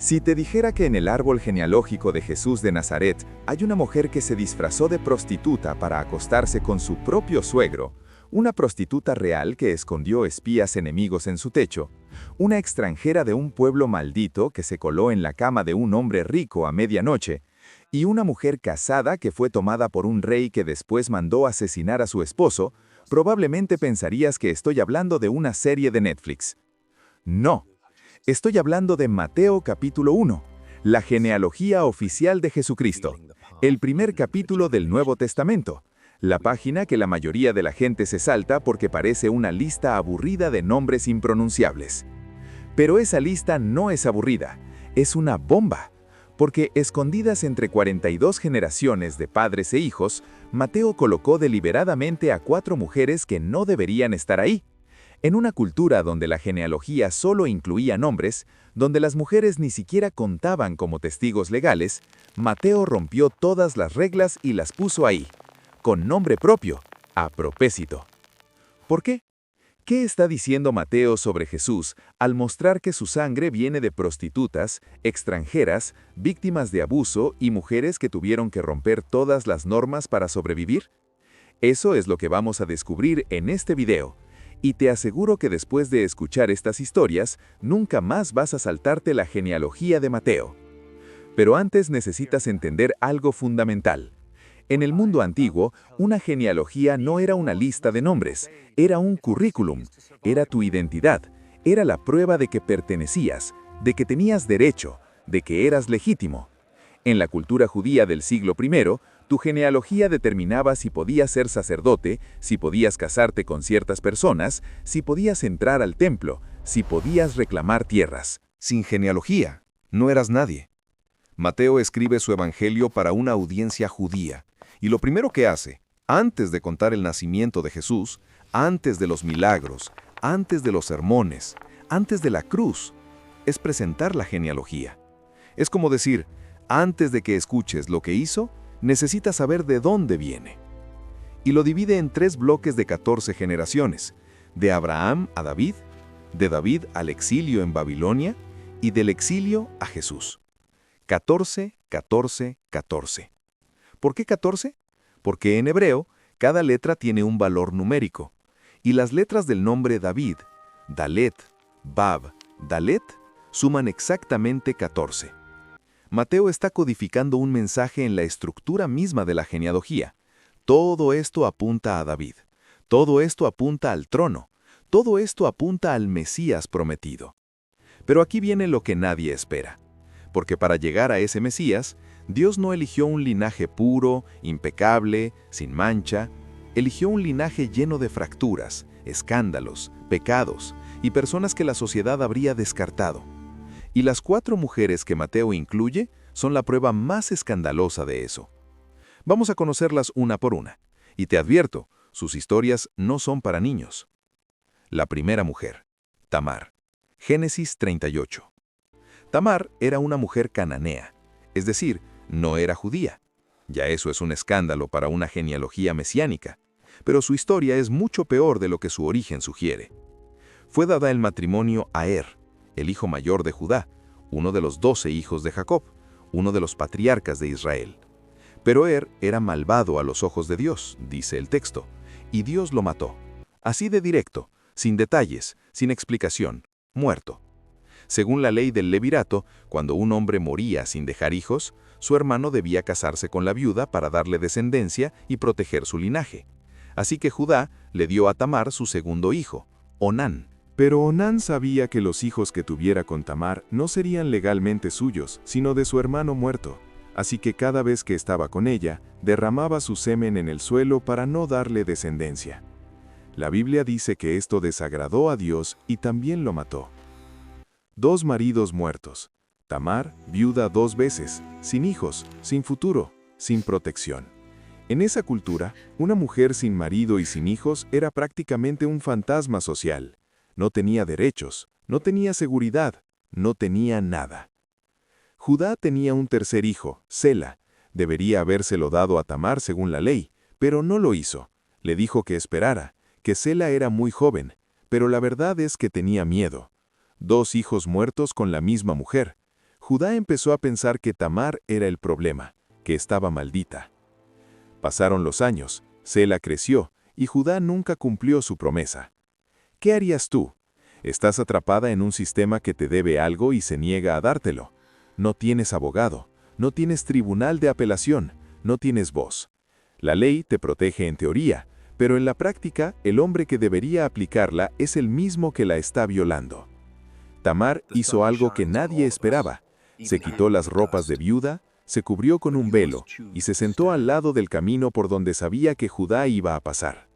Si te dijera que en el árbol genealógico de Jesús de Nazaret hay una mujer que se disfrazó de prostituta para acostarse con su propio suegro, una prostituta real que escondió espías enemigos en su techo, una extranjera de un pueblo maldito que se coló en la cama de un hombre rico a medianoche, y una mujer casada que fue tomada por un rey que después mandó asesinar a su esposo, probablemente pensarías que estoy hablando de una serie de Netflix. No. Estoy hablando de Mateo capítulo 1, la genealogía oficial de Jesucristo, el primer capítulo del Nuevo Testamento, la página que la mayoría de la gente se salta porque parece una lista aburrida de nombres impronunciables. Pero esa lista no es aburrida, es una bomba, porque escondidas entre 42 generaciones de padres e hijos, Mateo colocó deliberadamente a 4 mujeres que no deberían estar ahí. En una cultura donde la genealogía solo incluía nombres, donde las mujeres ni siquiera contaban como testigos legales, Mateo rompió todas las reglas y las puso ahí, con nombre propio, a propósito. ¿Por qué? ¿Qué está diciendo Mateo sobre Jesús al mostrar que su sangre viene de prostitutas, extranjeras, víctimas de abuso y mujeres que tuvieron que romper todas las normas para sobrevivir? Eso es lo que vamos a descubrir en este video. Y te aseguro que después de escuchar estas historias, nunca más vas a saltarte la genealogía de Mateo. Pero antes necesitas entender algo fundamental. En el mundo antiguo, una genealogía no era una lista de nombres, era un currículum, era tu identidad, era la prueba de que pertenecías, de que tenías derecho, de que eras legítimo. En la cultura judía del siglo I, tu genealogía determinaba si podías ser sacerdote, si podías casarte con ciertas personas, si podías entrar al templo, si podías reclamar tierras. Sin genealogía, no eras nadie. Mateo escribe su evangelio para una audiencia judía, y lo primero que hace, antes de contar el nacimiento de Jesús, antes de los milagros, antes de los sermones, antes de la cruz, es presentar la genealogía. Es como decir, antes de que escuches lo que hizo, necesitas saber de dónde viene. Y lo divide en 3 bloques de 14 generaciones, de Abraham a David, de David al exilio en Babilonia y del exilio a Jesús. 14, 14, 14. ¿Por qué 14? Porque en hebreo, cada letra tiene un valor numérico, y las letras del nombre David, Dalet, Bab, Dalet, suman exactamente 14. Mateo está codificando un mensaje en la estructura misma de la genealogía. Todo esto apunta a David. Todo esto apunta al trono. Todo esto apunta al Mesías prometido. Pero aquí viene lo que nadie espera. Porque para llegar a ese Mesías, Dios no eligió un linaje puro, impecable, sin mancha. Eligió un linaje lleno de fracturas, escándalos, pecados y personas que la sociedad habría descartado. Y las 4 mujeres que Mateo incluye son la prueba más escandalosa de eso. Vamos a conocerlas una por una, y te advierto, sus historias no son para niños. La primera mujer, Tamar. Génesis 38. Tamar era una mujer cananea, es decir, no era judía. Ya eso es un escándalo para una genealogía mesiánica, pero su historia es mucho peor de lo que su origen sugiere. Fue dada en matrimonio a el hijo mayor de Judá, uno de los 12 hijos de Jacob, uno de los patriarcas de Israel. Pero era malvado a los ojos de Dios, dice el texto, y Dios lo mató. Así de directo, sin detalles, sin explicación, muerto. Según la ley del levirato, cuando un hombre moría sin dejar hijos, su hermano debía casarse con la viuda para darle descendencia y proteger su linaje. Así que Judá le dio a Tamar su segundo hijo, Onán. Pero Onán sabía que los hijos que tuviera con Tamar no serían legalmente suyos, sino de su hermano muerto. Así que cada vez que estaba con ella, derramaba su semen en el suelo para no darle descendencia. La Biblia dice que esto desagradó a Dios y también lo mató. 2 maridos muertos. Tamar, viuda 2 veces, sin hijos, sin futuro, sin protección. En esa cultura, una mujer sin marido y sin hijos era prácticamente un fantasma social. No tenía derechos, no tenía seguridad, no tenía nada. Judá tenía un tercer hijo, Sela. Debería habérselo dado a Tamar según la ley, pero no lo hizo. Le dijo que esperara, que Sela era muy joven, pero la verdad es que tenía miedo. 2 hijos muertos con la misma mujer. Judá empezó a pensar que Tamar era el problema, que estaba maldita. Pasaron los años, Sela creció, y Judá nunca cumplió su promesa. ¿Qué harías tú? Estás atrapada en un sistema que te debe algo y se niega a dártelo. No tienes abogado, no tienes tribunal de apelación, no tienes voz. La ley te protege en teoría, pero en la práctica el hombre que debería aplicarla es el mismo que la está violando. Tamar hizo algo que nadie esperaba. Se quitó las ropas de viuda, se cubrió con un velo y se sentó al lado del camino por donde sabía que Judá iba a pasar.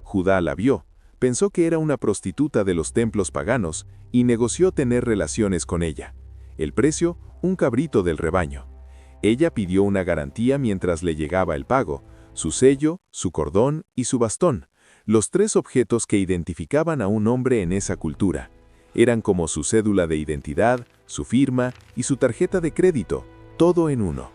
Judá la vio, pensó que era una prostituta de los templos paganos y negoció tener relaciones con ella. El precio, un cabrito del rebaño. Ella pidió una garantía mientras le llegaba el pago, su sello, su cordón y su bastón, los 3 objetos que identificaban a un hombre en esa cultura. Eran como su cédula de identidad, su firma y su tarjeta de crédito, todo en uno.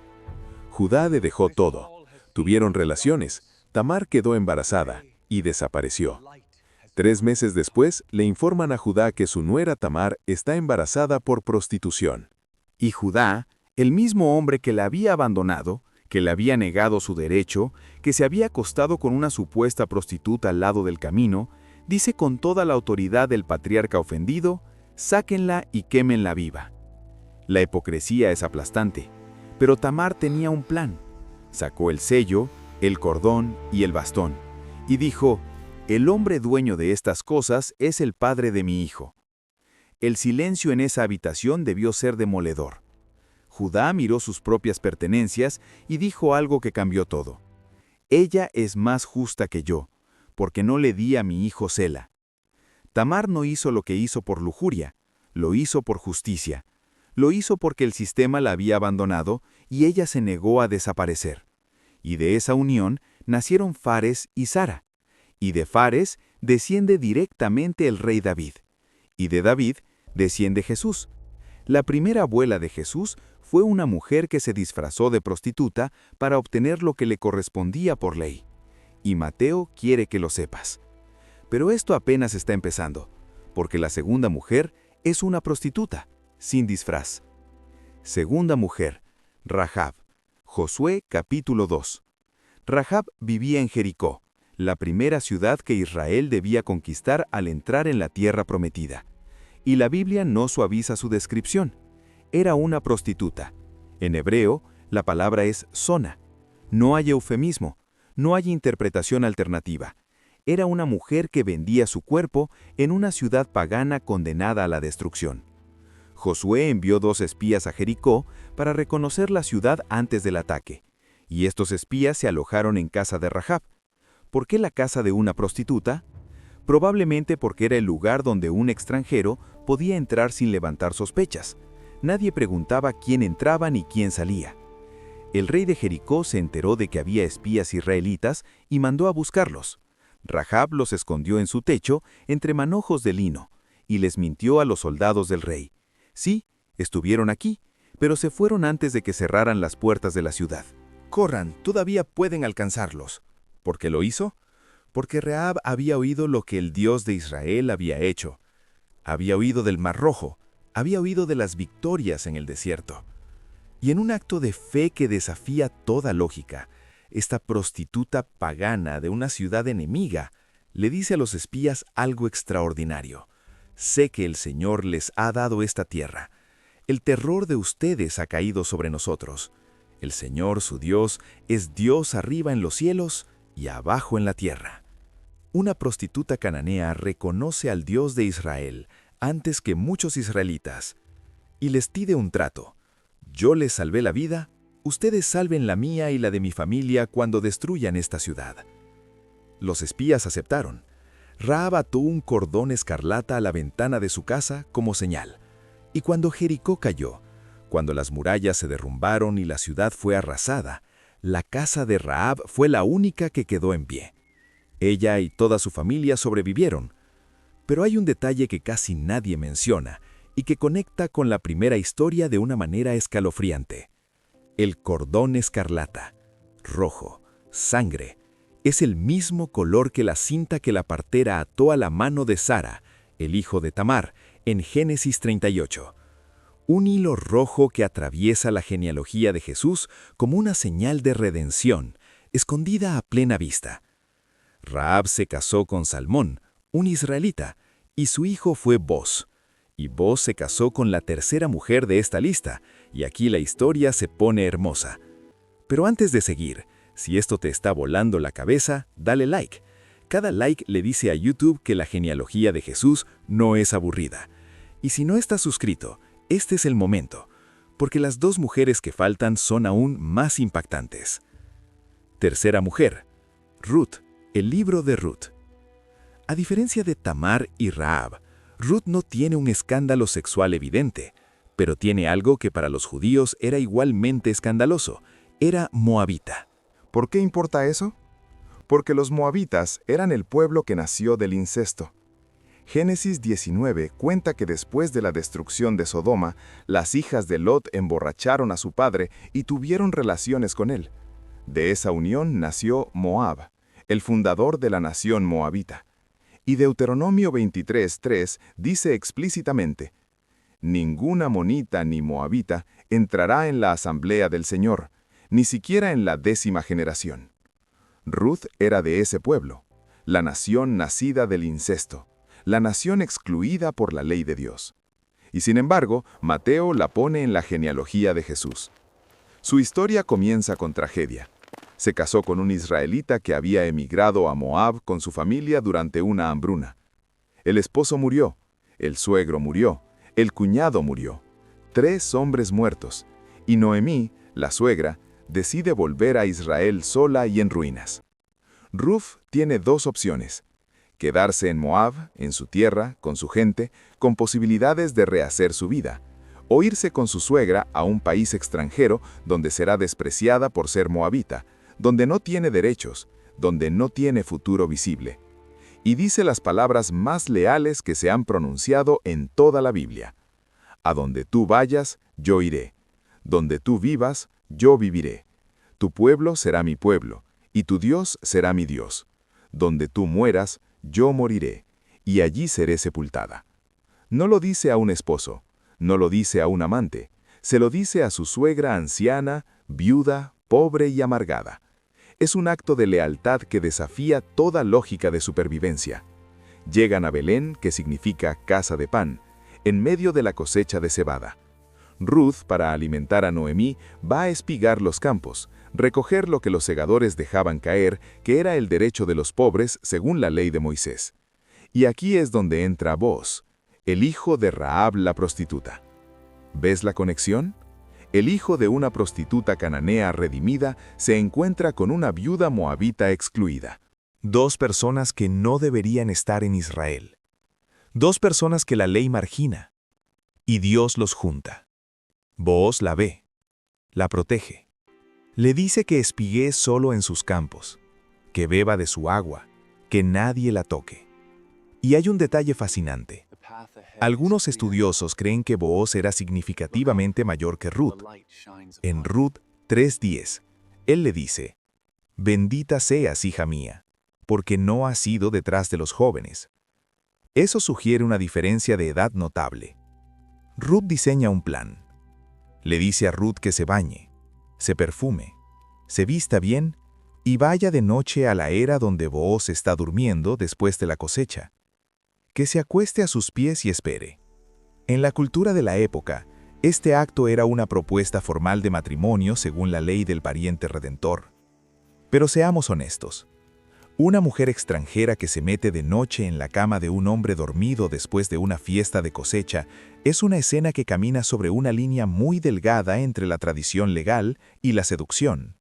Judá le dejó todo. Tuvieron relaciones, Tamar quedó embarazada y desapareció. 3 meses después, le informan a Judá que su nuera Tamar está embarazada por prostitución. Y Judá, el mismo hombre que la había abandonado, que le había negado su derecho, que se había acostado con una supuesta prostituta al lado del camino, dice con toda la autoridad del patriarca ofendido: sáquenla y quémenla viva. La hipocresía es aplastante, pero Tamar tenía un plan. Sacó el sello, el cordón y el bastón, y dijo: el hombre dueño de estas cosas es el padre de mi hijo. El silencio en esa habitación debió ser demoledor. Judá miró sus propias pertenencias y dijo algo que cambió todo. Ella es más justa que yo, porque no le di a mi hijo Sela. Tamar no hizo lo que hizo por lujuria, lo hizo por justicia. Lo hizo porque el sistema la había abandonado y ella se negó a desaparecer. Y de esa unión nacieron Fares y Sara. Y de Fares desciende directamente el rey David. Y de David desciende Jesús. La primera abuela de Jesús fue una mujer que se disfrazó de prostituta para obtener lo que le correspondía por ley. Y Mateo quiere que lo sepas. Pero esto apenas está empezando, porque la segunda mujer es una prostituta, sin disfraz. Segunda mujer, Rahab. Josué capítulo 2. Rahab vivía en Jericó, la primera ciudad que Israel debía conquistar al entrar en la tierra prometida. Y la Biblia no suaviza su descripción. Era una prostituta. En hebreo, la palabra es zona. No hay eufemismo, no hay interpretación alternativa. Era una mujer que vendía su cuerpo en una ciudad pagana condenada a la destrucción. Josué envió 2 espías a Jericó para reconocer la ciudad antes del ataque. Y estos espías se alojaron en casa de Rahab. ¿Por qué la casa de una prostituta? Probablemente porque era el lugar donde un extranjero podía entrar sin levantar sospechas. Nadie preguntaba quién entraba ni quién salía. El rey de Jericó se enteró de que había espías israelitas y mandó a buscarlos. Rahab los escondió en su techo entre manojos de lino y les mintió a los soldados del rey. Sí, estuvieron aquí, pero se fueron antes de que cerraran las puertas de la ciudad. Corran, todavía pueden alcanzarlos. ¿Por qué lo hizo? Porque Rahab había oído lo que el Dios de Israel había hecho. Había oído del Mar Rojo, había oído de las victorias en el desierto. Y en un acto de fe que desafía toda lógica, esta prostituta pagana de una ciudad enemiga le dice a los espías algo extraordinario. Sé que el Señor les ha dado esta tierra. El terror de ustedes ha caído sobre nosotros. El Señor, su Dios, es Dios arriba en los cielos y abajo en la tierra. Una prostituta cananea reconoce al Dios de Israel antes que muchos israelitas y les pide un trato. Yo les salvé la vida, ustedes salven la mía y la de mi familia cuando destruyan esta ciudad. Los espías aceptaron. Rahab ató un cordón escarlata a la ventana de su casa como señal. Y cuando Jericó cayó, cuando las murallas se derrumbaron y la ciudad fue arrasada, la casa de Rahab fue la única que quedó en pie. Ella y toda su familia sobrevivieron. Pero hay un detalle que casi nadie menciona y que conecta con la primera historia de una manera escalofriante. El cordón escarlata, rojo, sangre, es el mismo color que la cinta que la partera ató a la mano de Sara, el hijo de Tamar, en Génesis 38. Un hilo rojo que atraviesa la genealogía de Jesús como una señal de redención, escondida a plena vista. Rahab se casó con Salmón, un israelita, y su hijo fue Boz. Y Boz se casó con la tercera mujer de esta lista, y aquí la historia se pone hermosa. Pero antes de seguir, si esto te está volando la cabeza, dale like. Cada like le dice a YouTube que la genealogía de Jesús no es aburrida. Y si no estás suscrito, este es el momento, porque las dos mujeres que faltan son aún más impactantes. Tercera mujer, Ruth, el libro de Ruth. A diferencia de Tamar y Rahab, Ruth no tiene un escándalo sexual evidente, pero tiene algo que para los judíos era igualmente escandaloso: era moabita. ¿Por qué importa eso? Porque los moabitas eran el pueblo que nació del incesto. Génesis 19 cuenta que después de la destrucción de Sodoma, las hijas de Lot emborracharon a su padre y tuvieron relaciones con él. De esa unión nació Moab, el fundador de la nación moabita. Y Deuteronomio 23:3 dice explícitamente: «Ningún amonita ni moabita entrará en la asamblea del Señor, ni siquiera en la 10ª generación». Ruth era de ese pueblo, la nación nacida del incesto, la nación excluida por la ley de Dios. Y sin embargo, Mateo la pone en la genealogía de Jesús. Su historia comienza con tragedia. Se casó con un israelita que había emigrado a Moab con su familia durante una hambruna. El esposo murió, el suegro murió, el cuñado murió, 3 hombres muertos, y Noemí, la suegra, decide volver a Israel sola y en ruinas. Ruth tiene 2 opciones: quedarse en Moab, en su tierra, con su gente, con posibilidades de rehacer su vida, o irse con su suegra a un país extranjero donde será despreciada por ser moabita, donde no tiene derechos, donde no tiene futuro visible. Y dice las palabras más leales que se han pronunciado en toda la Biblia: «A donde tú vayas, yo iré. Donde tú vivas, yo viviré. Tu pueblo será mi pueblo, y tu Dios será mi Dios. Donde tú mueras, yo moriré, y allí seré sepultada». No lo dice a un esposo, no lo dice a un amante, se lo dice a su suegra anciana, viuda, pobre y amargada. Es un acto de lealtad que desafía toda lógica de supervivencia. Llegan a Belén, que significa casa de pan, en medio de la cosecha de cebada. Ruth, para alimentar a Noemí, va a espigar los campos, recoger lo que los segadores dejaban caer, que era el derecho de los pobres según la ley de Moisés. Y aquí es donde entra Boz, el hijo de Rahab la prostituta. ¿Ves la conexión? El hijo de una prostituta cananea redimida se encuentra con una viuda moabita excluida. 2 personas que no deberían estar en Israel. 2 personas que la ley margina. Y Dios los junta. Booz la ve, la protege. Le dice que espiguee solo en sus campos, que beba de su agua, que nadie la toque. Y hay un detalle fascinante. Algunos estudiosos creen que Booz era significativamente mayor que Ruth. En Ruth 3:10, él le dice: «Bendita seas, hija mía, porque no has ido detrás de los jóvenes». Eso sugiere una diferencia de edad notable. Ruth diseña un plan. Le dice a Ruth que se bañe, se perfume, se vista bien y vaya de noche a la era donde Booz está durmiendo después de la cosecha. Que se acueste a sus pies y espere. En la cultura de la época, este acto era una propuesta formal de matrimonio según la ley del pariente redentor. Pero seamos honestos. Una mujer extranjera que se mete de noche en la cama de un hombre dormido después de una fiesta de cosecha es una escena que camina sobre una línea muy delgada entre la tradición legal y la seducción.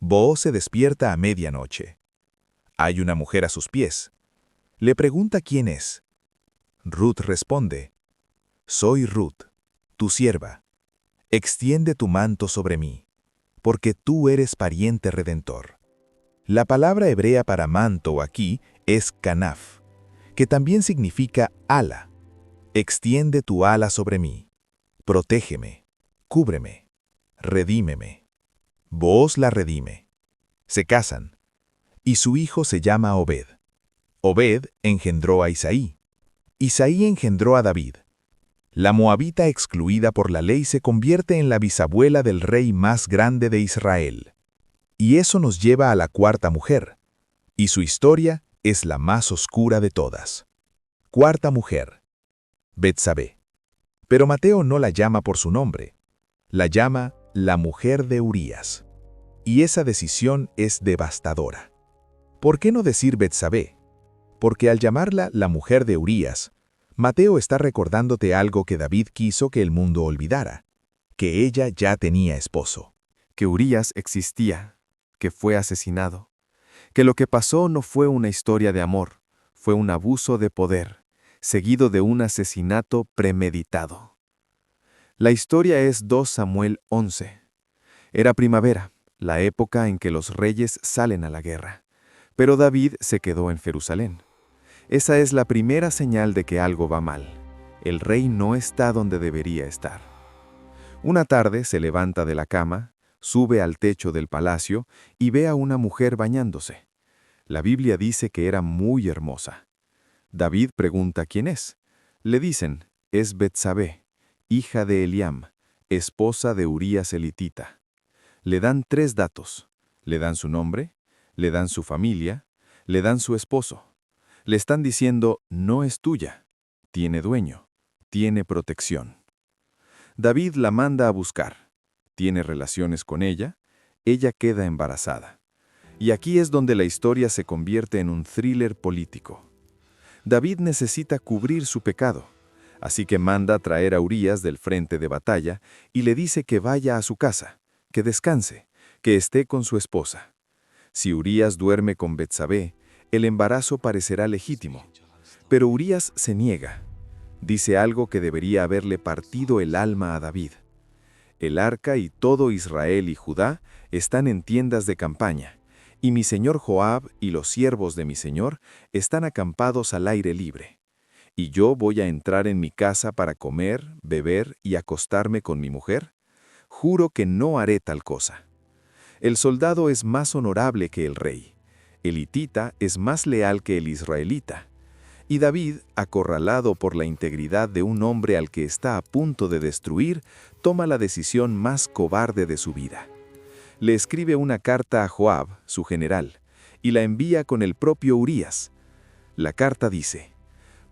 Booz se despierta a medianoche. Hay una mujer a sus pies. Le pregunta quién es. Ruth responde: «Soy Ruth, tu sierva. Extiende tu manto sobre mí, porque tú eres pariente redentor». La palabra hebrea para manto aquí es kanaf, que también significa ala. Extiende tu ala sobre mí. Protégeme, cúbreme, redímeme. Booz la redime. Se casan, y su hijo se llama Obed. Obed engendró a Isaí. Isaí engendró a David. La moabita excluida por la ley se convierte en la bisabuela del rey más grande de Israel. Y eso nos lleva a la cuarta mujer. Y su historia es la más oscura de todas. Cuarta mujer, Betsabé. Pero Mateo no la llama por su nombre. La llama la mujer de Urías. Y esa decisión es devastadora. ¿Por qué no decir Betsabé? Porque al llamarla la mujer de Urías, Mateo está recordándote algo que David quiso que el mundo olvidara, que ella ya tenía esposo. Que Urías existía, que fue asesinado, que lo que pasó no fue una historia de amor, fue un abuso de poder, seguido de un asesinato premeditado. La historia es 2 Samuel 11. Era primavera, la época en que los reyes salen a la guerra, pero David se quedó en Jerusalén. Esa es la primera señal de que algo va mal. El rey no está donde debería estar. Una tarde se levanta de la cama, sube al techo del palacio y ve a una mujer bañándose. La Biblia dice que era muy hermosa. David pregunta quién es. Le dicen, es Betsabé, hija de Eliam, esposa de Urías elitita. Le dan 3 datos. Le dan su nombre, le dan su familia, le dan su esposo. Le están diciendo, no es tuya, tiene dueño, tiene protección. David la manda a buscar, tiene relaciones con ella queda embarazada. Y aquí es donde la historia se convierte en un thriller político. David necesita cubrir su pecado, así que manda a traer a Urías del frente de batalla y le dice que vaya a su casa, que descanse, que esté con su esposa. Si Urías duerme con Betsabé, el embarazo parecerá legítimo, pero Urías se niega. Dice algo que debería haberle partido el alma a David. El arca y todo Israel y Judá están en tiendas de campaña, y mi señor Joab y los siervos de mi señor están acampados al aire libre. ¿Y yo voy a entrar en mi casa para comer, beber y acostarme con mi mujer? Juro que no haré tal cosa. El soldado es más honorable que el rey. El hitita es más leal que el israelita. Y David, acorralado por la integridad de un hombre al que está a punto de destruir, toma la decisión más cobarde de su vida. Le escribe una carta a Joab, su general, y la envía con el propio Urías. La carta dice,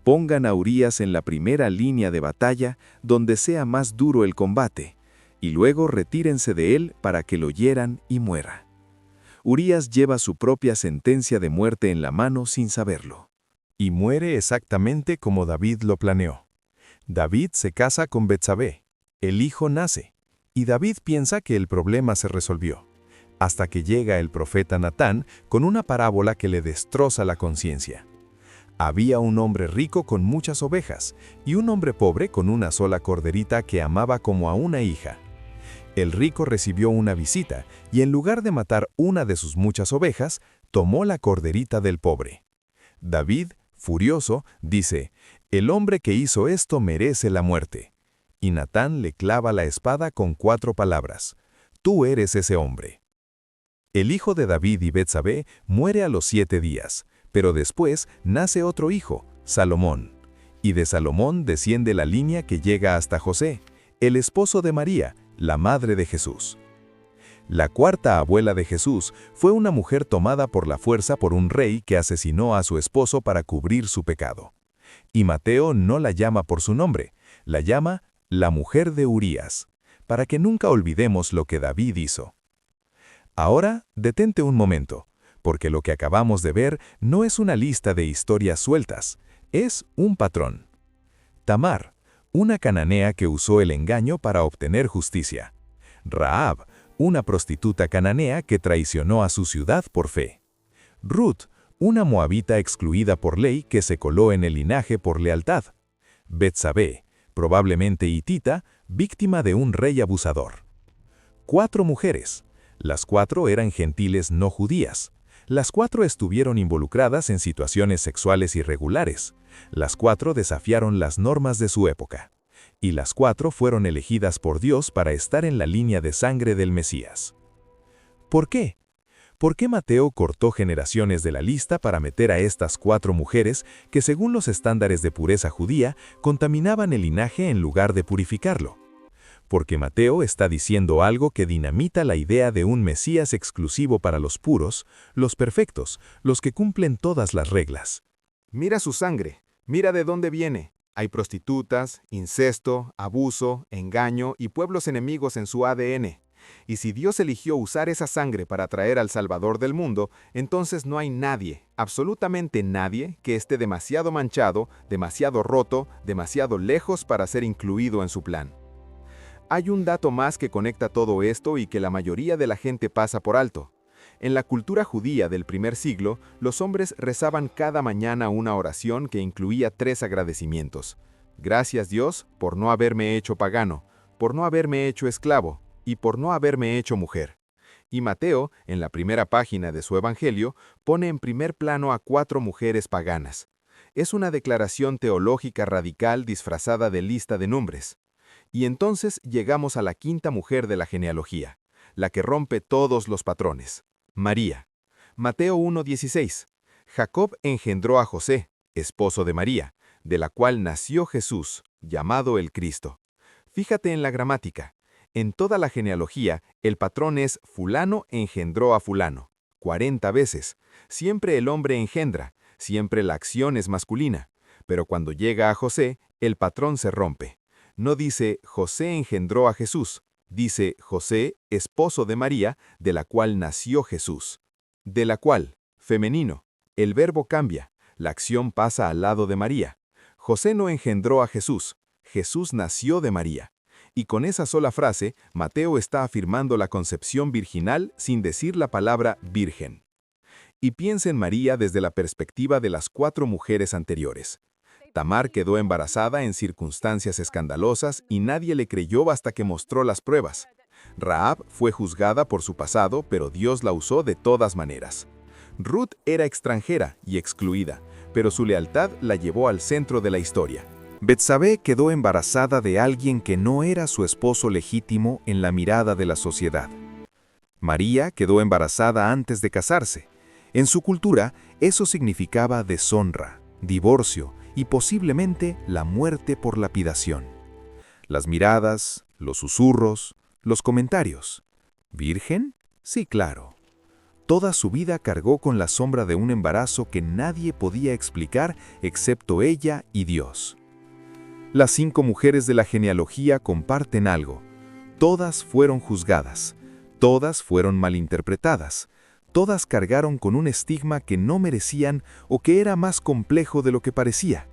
pongan a Urías en la primera línea de batalla donde sea más duro el combate, y luego retírense de él para que lo hieran y muera. Urías lleva su propia sentencia de muerte en la mano sin saberlo. Y muere exactamente como David lo planeó. David se casa con Betsabé, el hijo nace, y David piensa que el problema se resolvió, hasta que llega el profeta Natán con una parábola que le destroza la conciencia. Había un hombre rico con muchas ovejas, y un hombre pobre con una sola corderita que amaba como a una hija. El rico recibió una visita, y en lugar de matar una de sus muchas ovejas, tomó la corderita del pobre. David, furioso, dice, «El hombre que hizo esto merece la muerte». Y Natán le clava la espada con 4 palabras, «Tú eres ese hombre». El hijo de David y Betsabé muere a los 7 días, pero después nace otro hijo, Salomón. Y de Salomón desciende la línea que llega hasta José, el esposo de María, la madre de Jesús. La cuarta abuela de Jesús fue una mujer tomada por la fuerza por un rey que asesinó a su esposo para cubrir su pecado. Y Mateo no la llama por su nombre, la llama la mujer de Urías, para que nunca olvidemos lo que David hizo. Ahora, detente un momento, porque lo que acabamos de ver no es una lista de historias sueltas, es un patrón. Tamar, una cananea que usó el engaño para obtener justicia. Rahab, una prostituta cananea que traicionó a su ciudad por fe. Ruth, una moabita excluida por ley que se coló en el linaje por lealtad. Betsabé, probablemente hitita, víctima de un rey abusador. 4 mujeres. Las 4 eran gentiles no judías. Las 4 estuvieron involucradas en situaciones sexuales irregulares. Las 4 desafiaron las normas de su época. Y las 4 fueron elegidas por Dios para estar en la línea de sangre del Mesías. ¿Por qué? ¿Por qué Mateo cortó generaciones de la lista para meter a estas 4 mujeres que, según los estándares de pureza judía, contaminaban el linaje en lugar de purificarlo? Porque Mateo está diciendo algo que dinamita la idea de un Mesías exclusivo para los puros, los perfectos, los que cumplen todas las reglas. Mira su sangre, mira de dónde viene. Hay prostitutas, incesto, abuso, engaño y pueblos enemigos en su ADN. Y si Dios eligió usar esa sangre para traer al Salvador del mundo, entonces no hay nadie, absolutamente nadie, que esté demasiado manchado, demasiado roto, demasiado lejos para ser incluido en su plan. Hay un dato más que conecta todo esto y que la mayoría de la gente pasa por alto. En la cultura judía del primer siglo, los hombres rezaban cada mañana una oración que incluía 3 agradecimientos. Gracias Dios por no haberme hecho pagano, por no haberme hecho esclavo y por no haberme hecho mujer. Y Mateo, en la primera página de su evangelio, pone en primer plano a 4 mujeres paganas. Es una declaración teológica radical disfrazada de lista de nombres. Y entonces llegamos a la 5ª mujer de la genealogía, la que rompe todos los patrones. María. Mateo 1:16. Jacob engendró a José, esposo de María, de la cual nació Jesús, llamado el Cristo. Fíjate en la gramática. En toda la genealogía, el patrón es fulano engendró a fulano, 40 veces. Siempre el hombre engendra, siempre la acción es masculina. Pero cuando llega a José, el patrón se rompe. No dice José engendró a Jesús, dice José, esposo de María, de la cual nació Jesús. De la cual, femenino, el verbo cambia, la acción pasa al lado de María. José no engendró a Jesús, Jesús nació de María. Y con esa sola frase, Mateo está afirmando la concepción virginal sin decir la palabra virgen. Y piensa en María desde la perspectiva de las 4 mujeres anteriores. Tamar quedó embarazada en circunstancias escandalosas y nadie le creyó hasta que mostró las pruebas. Rahab fue juzgada por su pasado, pero Dios la usó de todas maneras. Ruth era extranjera y excluida, pero su lealtad la llevó al centro de la historia. Betsabé quedó embarazada de alguien que no era su esposo legítimo en la mirada de la sociedad. María quedó embarazada antes de casarse. En su cultura, eso significaba deshonra, divorcio y posiblemente la muerte por lapidación. Las miradas, los susurros, los comentarios. ¿Virgen? Sí, claro. Toda su vida cargó con la sombra de un embarazo que nadie podía explicar excepto ella y Dios. Las 5 mujeres de la genealogía comparten algo. Todas fueron juzgadas, todas fueron malinterpretadas, todas cargaron con un estigma que no merecían o que era más complejo de lo que parecía.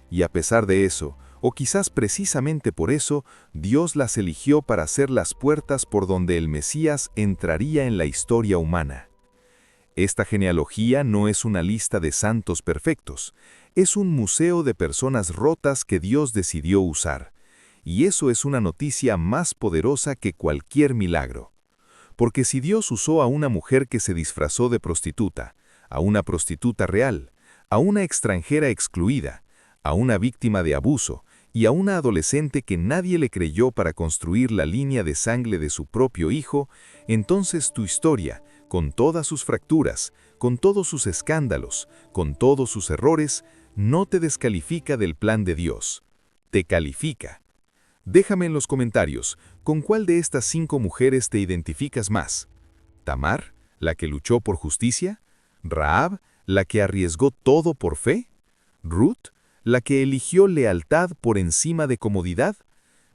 Y a pesar de eso, o quizás precisamente por eso, Dios las eligió para ser las puertas por donde el Mesías entraría en la historia humana. Esta genealogía no es una lista de santos perfectos, es un museo de personas rotas que Dios decidió usar. Y eso es una noticia más poderosa que cualquier milagro. Porque si Dios usó a una mujer que se disfrazó de prostituta, a una prostituta real, a una extranjera excluida, a una víctima de abuso y a una adolescente que nadie le creyó para construir la línea de sangre de su propio hijo, entonces tu historia, con todas sus fracturas, con todos sus escándalos, con todos sus errores, no te descalifica del plan de Dios. Te califica. Déjame en los comentarios, ¿con cuál de estas 5 mujeres te identificas más? ¿Tamar, la que luchó por justicia? ¿Rahab, la que arriesgó todo por fe? ¿Ruth, la que eligió lealtad por encima de comodidad?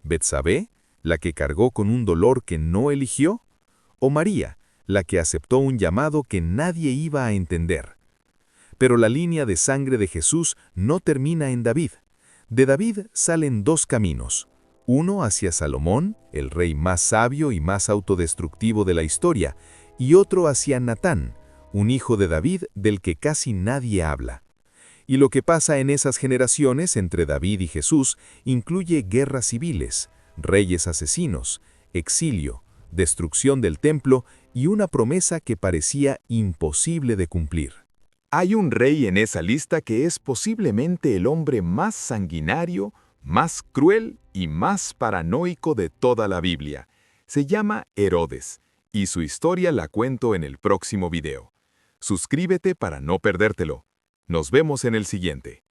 ¿Betsabé, la que cargó con un dolor que no eligió? ¿O María, la que aceptó un llamado que nadie iba a entender? Pero la línea de sangre de Jesús no termina en David. De David salen 2 caminos. Uno hacia Salomón, el rey más sabio y más autodestructivo de la historia, y otro hacia Natán, un hijo de David del que casi nadie habla. Y lo que pasa en esas generaciones entre David y Jesús incluye guerras civiles, reyes asesinos, exilio, destrucción del templo y una promesa que parecía imposible de cumplir. Hay un rey en esa lista que es posiblemente el hombre más sanguinario, más cruel y más paranoico de toda la Biblia. Se llama Herodes, Y su historia la cuento en el próximo video. Suscríbete para no perdértelo. Nos vemos en el siguiente.